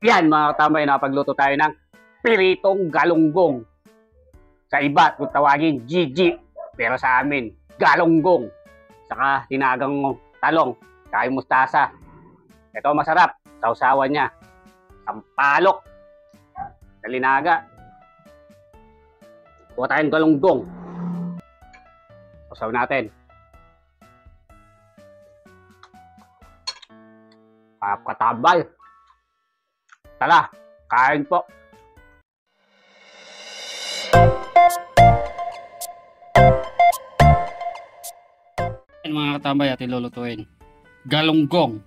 Yan mga katambay, napagluto tayo ng piritong galunggong. Sa iba, kung tawagin Gigi, pero sa amin, galunggong. Saka tinagang talong, saka mustasa. Ito masarap, sausawan niya. Sampalok, salinaga. Kuha tayong galunggong. Sausaw natin. Katambay. Tara, kain po. Mga katambay, atin lulutuin galunggong,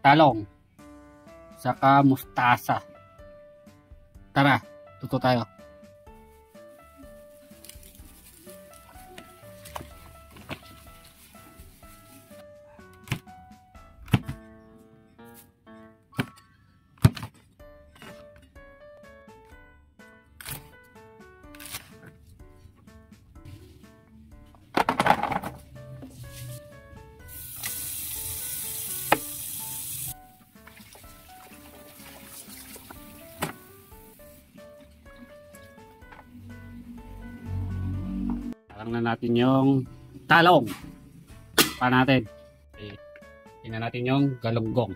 talong, saka mustasa. Tara, luto tayo. Alang na natin yung talong pa natin. Okay. Tingnan natin yung galunggong.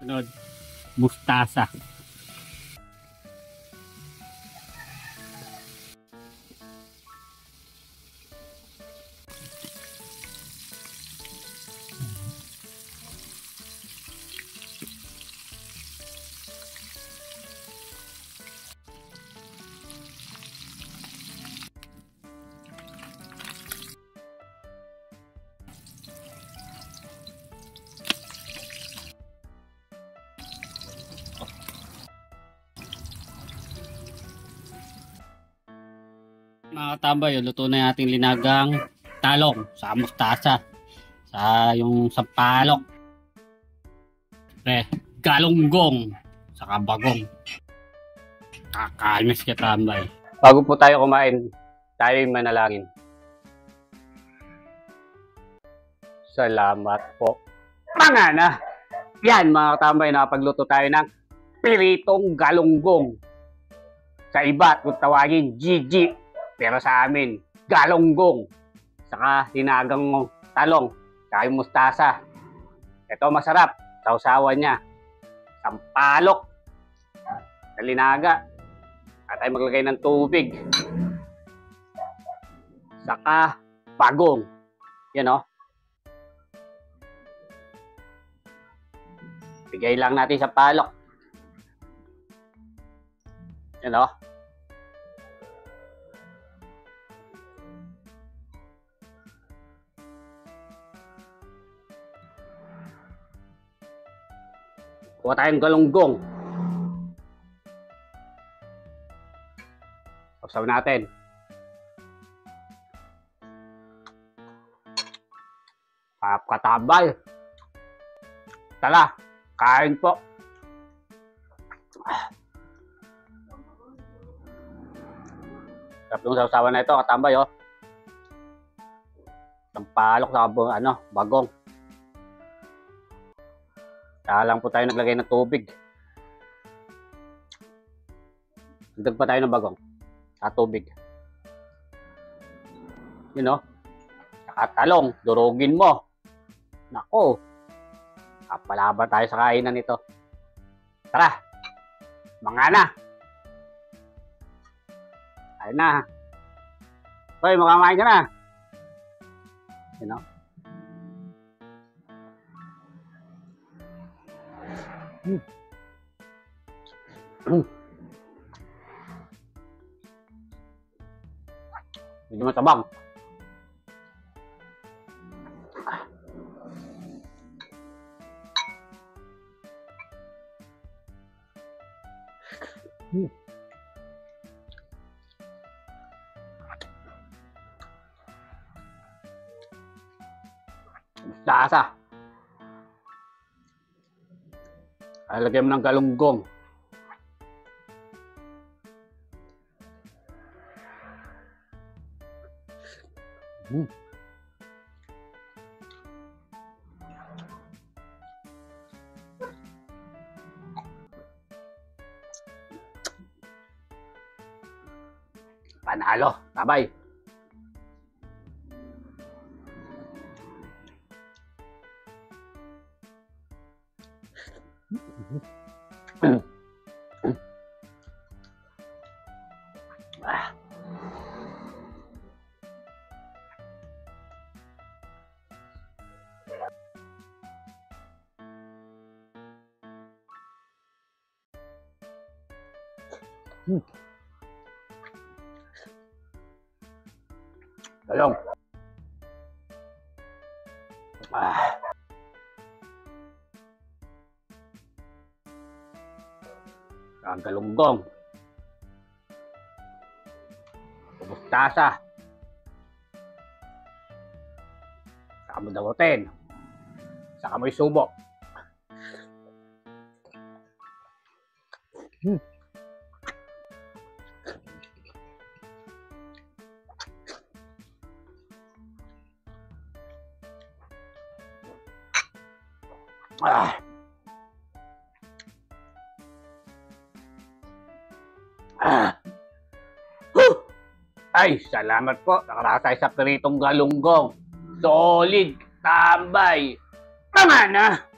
Sunod, mustasa. Mga katambay, luto na yung ating linagang talong sa mustasa, sa yung sampalok, galunggong, saka bagong. Kakainis ka tambay. Bago po tayo kumain, tayo manalangin. Salamat po. Mga na! Yan mga katambay, nakapagluto tayo ng piritong galunggong. Sa iba, kung tawagin Gigi, pero sa amin, galunggong. Saka tinagang talong, saka mustasa. Ito masarap, sausawan niya. Sampalok, salinaga. At tayo maglagay ng tubig. Saka bagong. Yan o. Bigay lang natin sa palok. Yan o. Kuha tayong galunggong. Sausaw natin. Katambay. Tara, kain po. Sarap yung sausawan na ito, katambay oh. Sampalok sa bagong. Saka lang po tayo naglagay ng tubig. Dagdag pa tayo ng bagong sa tubig. Yun o. Saka talong, durugin mo. Nako. Kapalaban tayo sa kainan nito. Tara. Mga na. Ayun na. Hoy, makamain ka na. Yun o. Medyo matabang. Lasa. Lagyan mo ng galunggong. Hmm. Panalo, tabay. Ah. Galong. Ah. Ang galunggong. Mustasa. Saka mo dawatin. Saka mo isubo. Ah. Ah. Ay, salamat po. Nakarasay sa piritong galunggong. Solid, tambay. Tama na.